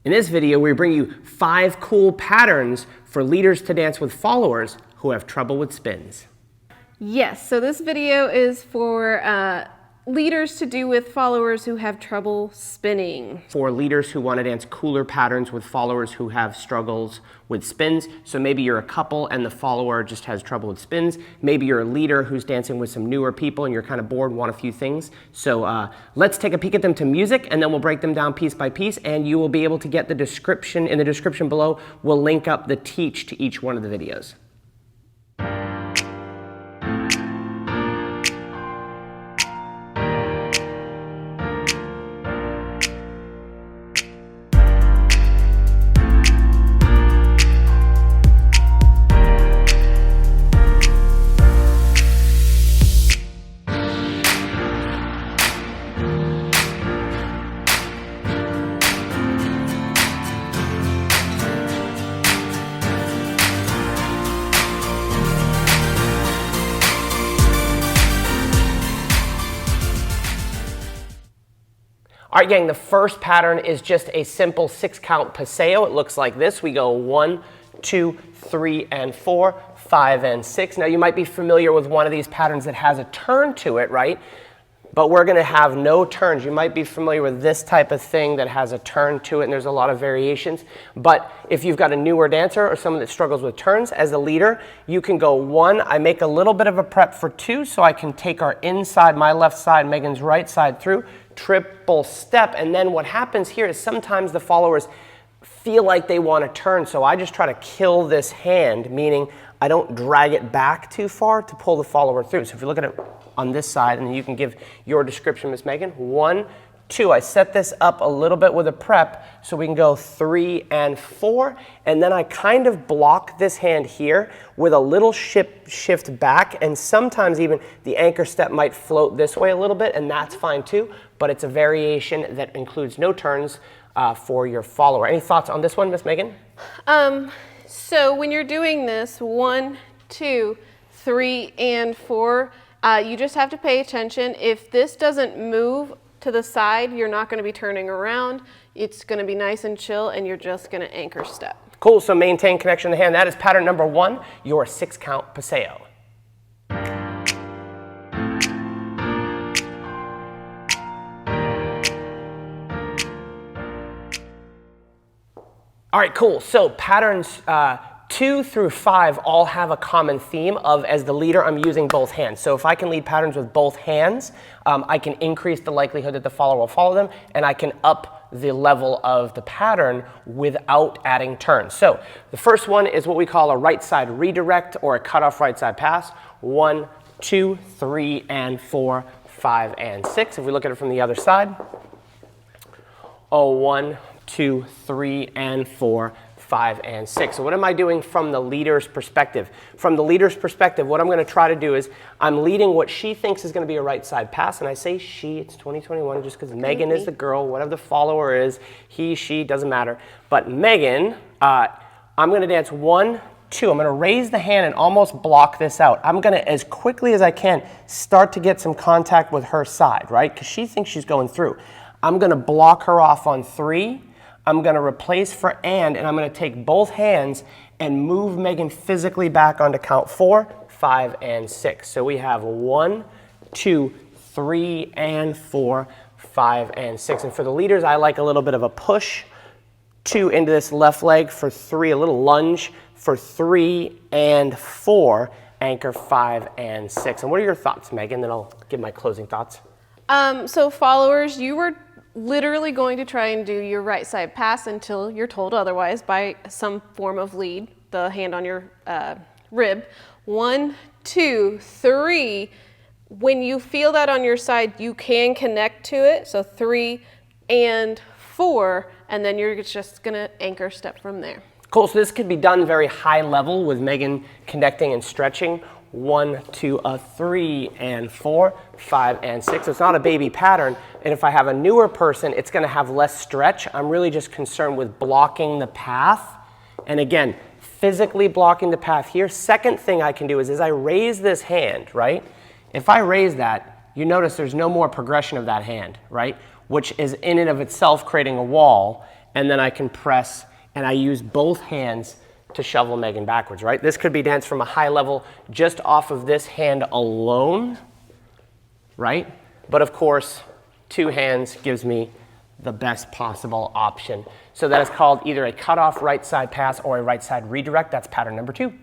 In this video, we bring you 5 cool patterns for leaders to dance with followers who have trouble with spins. Yes, so this video is for leaders to do with followers who have trouble spinning. For leaders who want to dance cooler patterns with followers who have struggles with spins. So maybe you're a couple and the follower just has trouble with spins. Maybe you're a leader who's dancing with some newer people and you're kind of bored and want a few things. So let's take a peek at them to music, and then we'll break them down piece by piece, and you will be able to get the description. In the description below, we'll link up the teach to each one of the videos. All right, gang, the first pattern is just a simple 6-count paseo. It looks like this. We go 1, 2, 3, and 4, 5, and 6. Now, you might be familiar with one of these patterns that has a turn to it, right? But we're going to have no turns. You might be familiar with this type of thing that has a turn to it, and there's a lot of variations. But if you've got a newer dancer or someone that struggles with turns, as a leader, you can go 1. I make a little bit of a prep for 2, so I can take our inside, my left side, Megan's right side through, triple step. And then what happens here is sometimes the followers feel like they want to turn, so I just try to kill this hand, meaning I don't drag it back too far to pull the follower through. So if you look at it on this side, and you can give your description, Miss Megan. 1, 2. I set this up a little bit with a prep so we can go 3 and 4, and then I kind of block this hand here with a little shift back, and sometimes even the anchor step might float this way a little bit, and that's fine too, but it's a variation that includes no turns for your follower. Any thoughts on this one, Miss Megan? So when you're doing this 1, 2, 3, and 4, you just have to pay attention. If this doesn't move to the side, you're not going to be turning around. It's going to be nice and chill, and you're just going to anchor step. Cool, so maintain connection to the hand. That is pattern number 1, your 6-count paseo. All right, cool. So patterns 2 through 5 all have a common theme of, as the leader, I'm using both hands. So if I can lead patterns with both hands, I can increase the likelihood that the follower will follow them, and I can up the level of the pattern without adding turns. So the first one is what we call a right side redirect or a cutoff right side pass. 1, 2, 3, and 4, 5, and 6. If we look at it from the other side, 1, 2, 3, and 4, 5, and 6. So what am I doing from the leader's perspective? From the leader's perspective, what I'm going to try to do is I'm leading what she thinks is going to be a right side pass, and I say she, it's 2021 just because Megan is the girl, whatever the follower is, he, she, doesn't matter. But Megan, I'm going to dance 1, 2. I'm going to raise the hand and almost block this out. I'm going to, as quickly as I can, start to get some contact with her side, right? Because she thinks she's going through. I'm going to block her off on 3. I'm going to replace for and I'm going to take both hands and move Megan physically back onto count 4, 5, and 6. So we have 1, 2, 3, and 4, 5, and 6. And for the leaders, I like a little bit of a push, 2 into this left leg for 3, a little lunge for 3 and 4, anchor 5 and 6. And what are your thoughts, Megan? Then I'll give my closing thoughts. So followers, you were literally going to try and do your right side pass until you're told otherwise by some form of lead, the hand on your rib. 1, 2, 3. When you feel that on your side, you can connect to it. So 3 and 4, and then you're just going to anchor step from there. Cool, so this could be done very high level with Megan connecting and stretching. 1, 2, 3, and 4, 5, and 6. It's not a baby pattern, and if I have a newer person, it's going to have less stretch. I'm really just concerned with blocking the path, and again, physically blocking the path here. Second thing I can do is, as I raise this hand, right? If I raise that, you notice there's no more progression of that hand, right? Which is in and of itself creating a wall. and then I can press, and I use both hands to shovel Megan backwards, right? This could be danced from a high level just off of this hand alone, right? But of course, two hands gives me the best possible option. So that is called either a cutoff right side pass or a right side redirect. That's pattern number 2.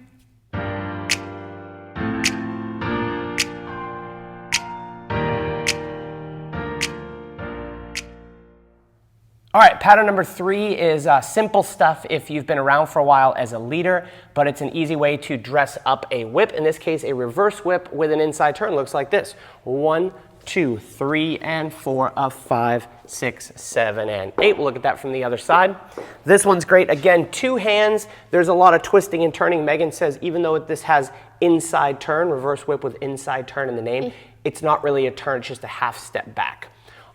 All right, pattern number 3 is simple stuff if you've been around for a while as a leader, but it's an easy way to dress up a whip. In this case, a reverse whip with an inside turn looks like this. 1, 2, 3, and 4 of 5, 6, 7, and 8. We'll look at that from the other side. This one's great. Again, two hands. There's a lot of twisting and turning. Megan says even though this has inside turn, reverse whip with inside turn in the name, it's not really a turn, it's just a half step back.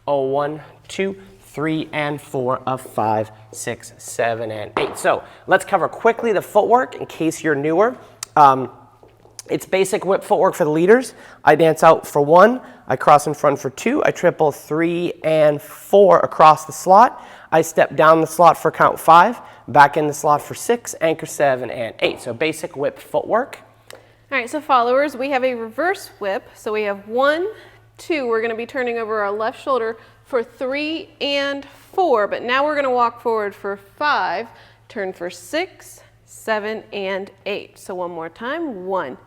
1, 2, 3, and 4 of 5, 6, 7, and 8. So let's cover quickly the footwork in case you're newer. It's basic whip footwork for the leaders. I dance out for 1, I cross in front for 2, I triple 3 and 4 across the slot. I step down the slot for count 5, back in the slot for 6, anchor 7, and 8. So basic whip footwork. All right, so followers, we have a reverse whip. So we have 1, 2, we're going to be turning over our left shoulder for 3 and 4, but now we're going to walk forward for 5, turn for 6, 7, and 8. So one more time, 1,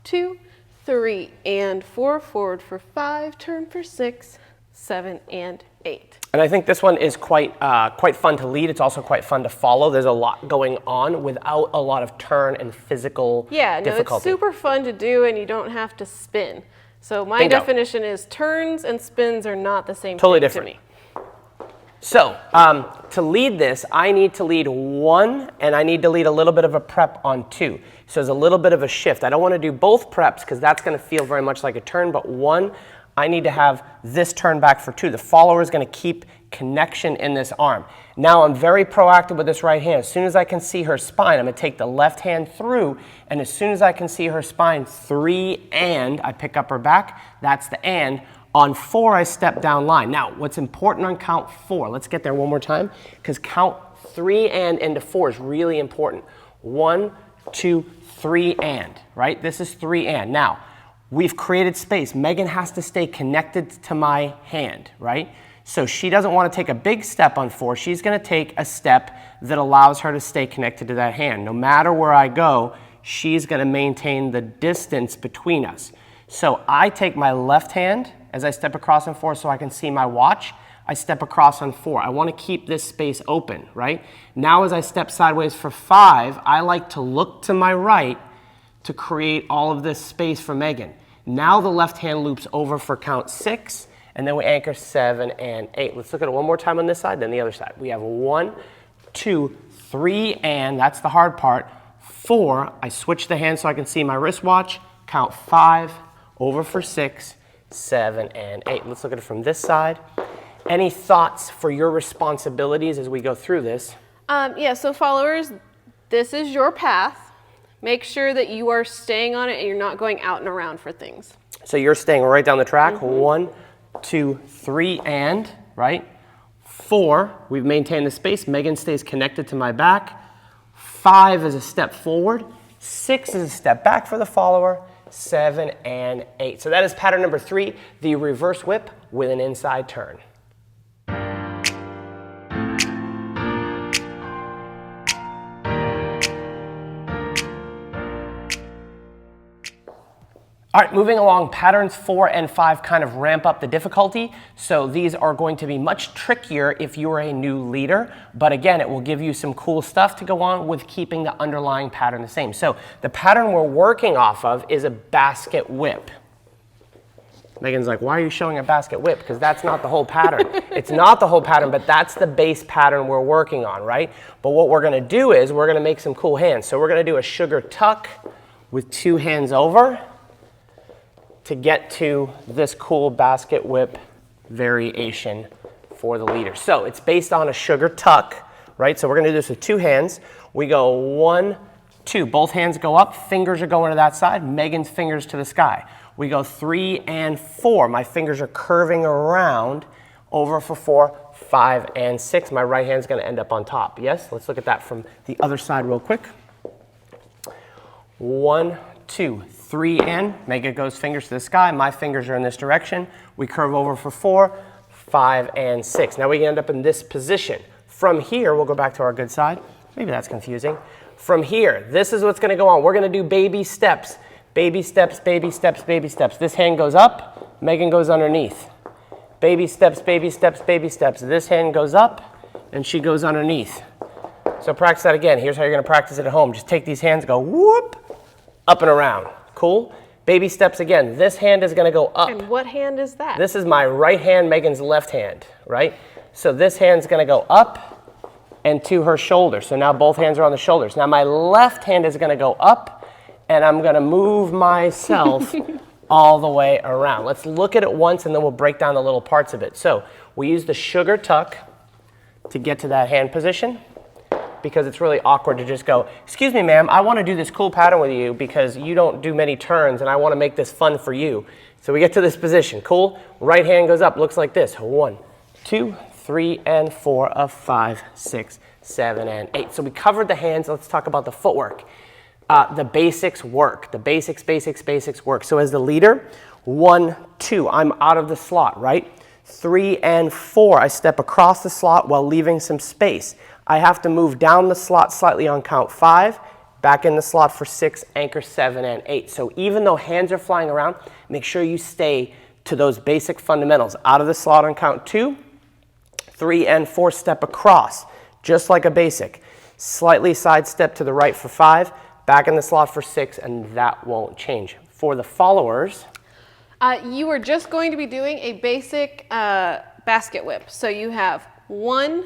2, 3, and 4, forward for 5, turn for 6, 7, and 8. And I think this one is quite fun to lead. It's also quite fun to follow. There's a lot going on without a lot of turn and physical difficulty. It's super fun to do, and you don't have to spin. So my definition is turns and spins are not the same thing to me. So to lead this, I need to lead 1, and I need to lead a little bit of a prep on 2. So there's a little bit of a shift. I don't want to do both preps because that's going to feel very much like a turn, but 1, I need to have this turn back for 2. The follower is going to keep connection in this arm. Now I'm very proactive with this right hand. As soon as I can see her spine, I'm going to take the left hand through, and as soon as I can see her spine, 3 and, I pick up her back. That's the and. On 4, I step down line. Now, what's important on count 4, let's get there one more time, because count 3 and into 4 is really important. 1, 2, 3 and, right? This is 3 and. Now, we've created space. Megan has to stay connected to my hand, right? So she doesn't want to take a big step on 4. She's going to take a step that allows her to stay connected to that hand. No matter where I go, she's going to maintain the distance between us. So I take my left hand as I step across on 4 so I can see my watch. I step across on 4. I want to keep this space open, right? Now as I step sideways for 5, I like to look to my right to create all of this space for Megan. Now the left hand loops over for count 6, and then we anchor 7 and 8. Let's look at it one more time on this side, then the other side. We have 1, 2, 3, and that's the hard part. 4, I switch the hand so I can see my wristwatch. Count 5, over for 6, 7, and 8. Let's look at it from this side. Any thoughts for your responsibilities as we go through this? So followers, this is your path. Make sure that you are staying on it and you're not going out and around for things. So you're staying right down the track. 1, 2, 3, and, right? 4, we've maintained the space. Megan stays connected to my back. 5 is a step forward. 6 is a step back for the follower. 7 and 8. So that is pattern number 3, the reverse whip with an inside turn. All right, moving along, patterns 4 and 5 kind of ramp up the difficulty. So these are going to be much trickier if you are a new leader. But again, it will give you some cool stuff to go on with keeping the underlying pattern the same. So the pattern we're working off of is a basket whip. Megan's like, why are you showing a basket whip? Because that's not the whole pattern. It's not the whole pattern, but that's the base pattern we're working on, right? But what we're going to do is we're going to make some cool hands. So we're going to do a sugar tuck with 2 hands over to get to this cool basket whip variation for the leader. So it's based on a sugar tuck, right? So we're gonna do this with 2 hands. We go 1, 2, both hands go up, fingers are going to that side, Megan's fingers to the sky. We go 3 and 4, my fingers are curving around, over for 4, 5, and 6. My right hand's going to end up on top. Yes? Let's look at that from the other side real quick. 1, 2, 3, and Megan goes fingers to the sky. My fingers are in this direction. We curve over for 4, 5, and 6. Now we end up in this position. From here, we'll go back to our good side. Maybe that's confusing. From here, this is what's going to go on. We're going to do baby steps. Baby steps, baby steps, baby steps. This hand goes up. Megan goes underneath. Baby steps, baby steps, baby steps. This hand goes up, and she goes underneath. So practice that again. Here's how you're going to practice it at home. Just take these hands, go whoop, up and around. Cool? Baby steps again. This hand is going to go up. And what hand is that? This is my right hand, Megan's left hand, right? So this hand's going to go up and to her shoulder. So now both hands are on the shoulders. Now my left hand is going to go up, and I'm going to move myself all the way around. Let's look at it once, and then we'll break down the little parts of it. So we use the sugar tuck to get to that hand position, because it's really awkward to just go, excuse me, ma'am, I want to do this cool pattern with you because you don't do many turns and I want to make this fun for you. So we get to this position. Cool? Right hand goes up, looks like this. 1, 2, 3, and 4 of 5, 6, 7, and 8. So we covered the hands. Let's talk about the footwork. The basics work. The basics work. So as the leader, 1, 2, I'm out of the slot, right? 3 and 4, I step across the slot while leaving some space. I have to move down the slot slightly on count 5, back in the slot for 6, anchor 7, and 8. So even though hands are flying around, make sure you stay to those basic fundamentals. Out of the slot on count 2, 3 and 4, step across, just like a basic. Slightly side step to the right for 5, back in the slot for 6, and that won't change. For the followers, you are just going to be doing a basic basket whip. So you have 1,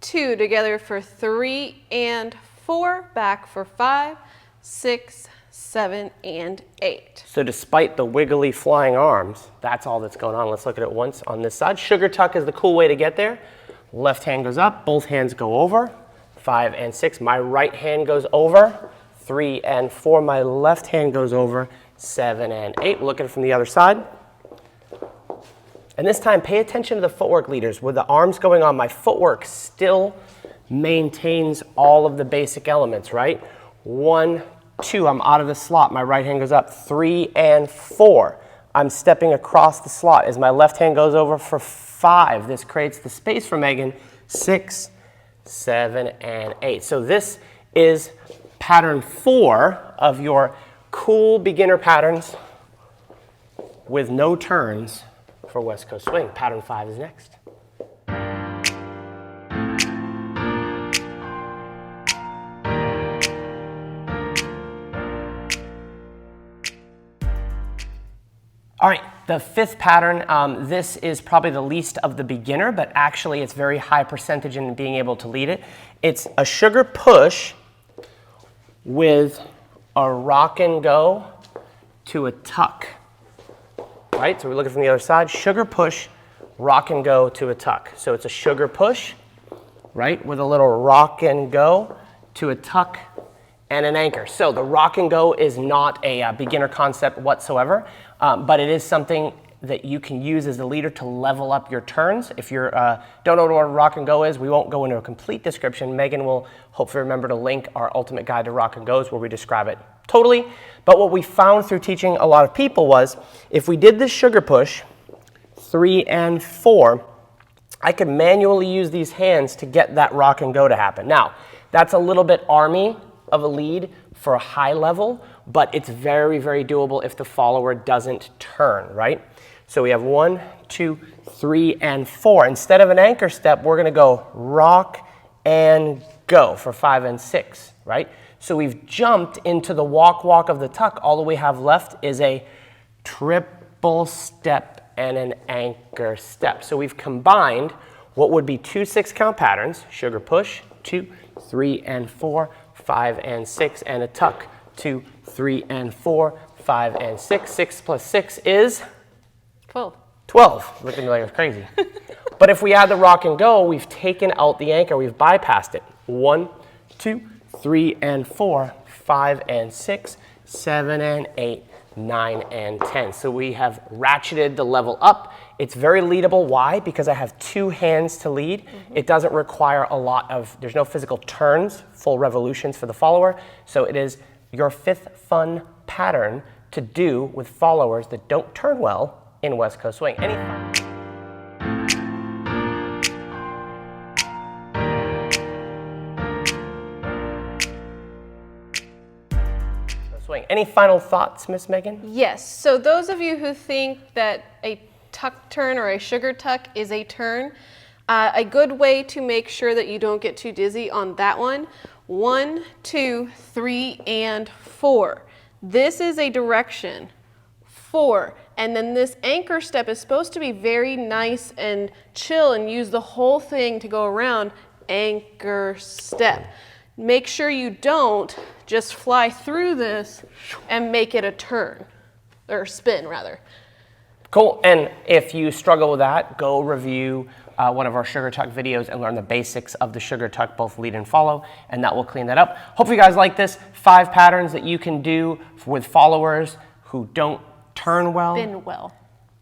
2 together for 3 and 4, back for 5, 6, 7, and 8. So despite the wiggly flying arms, that's all that's going on. Let's look at it once on this side. Sugar tuck is the cool way to get there. Left hand goes up, both hands go over, 5 and 6. My right hand goes over, 3 and 4. My left hand goes over, 7 and 8. Look at it from the other side. And this time, pay attention to the footwork, leaders. With the arms going on, my footwork still maintains all of the basic elements, right? 1, 2, I'm out of the slot. My right hand goes up. 3 and 4, I'm stepping across the slot as my left hand goes over for 5. This creates the space for Megan. 6, 7, and 8. So this is pattern 4 of your cool beginner patterns with no turns for West Coast Swing. Pattern 5 is next. All right, the 5th pattern, this is probably the least of the beginner, but actually it's very high percentage in being able to lead it. It's a sugar push with a rock and go to a tuck. Right, so we're looking from the other side. Sugar push, rock and go to a tuck. So it's a sugar push, right, with a little rock and go to a tuck and an anchor. So the rock and go is not a beginner concept whatsoever, but it is something that you can use as a leader to level up your turns. If you don't know what a rock and go is, we won't go into a complete description. Megan will hopefully remember to link our ultimate guide to rock and goes where we describe it totally. But what we found through teaching a lot of people was if we did this sugar push, 3 and 4, I could manually use these hands to get that rock and go to happen. Now, that's a little bit army of a lead for a high level, but it's very, very doable if the follower doesn't turn, right? So we have 1, 2, 3, and 4. Instead of an anchor step, we're going to go rock and go for 5 and 6, right? So we've jumped into the walk of the tuck. All that we have left is a triple step and an anchor step. So we've combined what would be 2 6-count patterns, sugar push, 2, 3, and 4, 5, and 6, and a tuck, 2, 3, and 4, 5, and 6. 6 plus 6 is? 12. 12. Look at me like it's crazy. But if we add the rock and go, we've taken out the anchor. We've bypassed it. 1, 2, 3, and 4, 5, and 6, 7, and 8, 9, and 10. So we have ratcheted the level up It's very leadable. Why? Because I have 2 hands to lead. It doesn't require a lot of, there's no physical turns, full revolutions for the follower. So it is your 5th fun pattern to do with followers that don't turn well in West Coast Swing. Any final thoughts, Miss Megan? Yes. So those of you who think that a tuck turn or a sugar tuck is a turn, a good way to make sure that you don't get too dizzy on that one, 1, 2, 3, and 4. This is a direction, 4. And then this anchor step is supposed to be very nice and chill and use the whole thing to go around, anchor step. Make sure you don't just fly through this and make it a turn, or spin rather. Cool, and if you struggle with that, go review one of our sugar tuck videos and learn the basics of the sugar tuck, both lead and follow, and that will clean that up. Hopefully you guys like this. 5 patterns that you can do with followers who don't turn well. Spin well.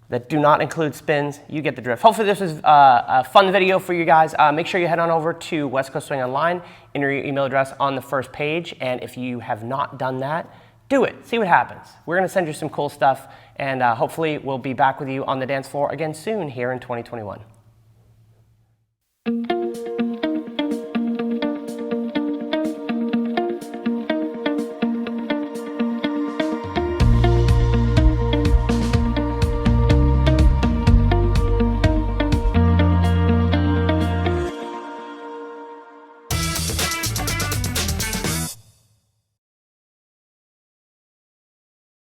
That do not include spins. You get the drift. Hopefully this is a fun video for you guys. Make sure you head on over to West Coast Swing Online, enter your email address on the first page, and if you have not done that, do it. See what happens. We're gonna send you some cool stuff, and hopefully we'll be back with you on the dance floor again soon here in 2021.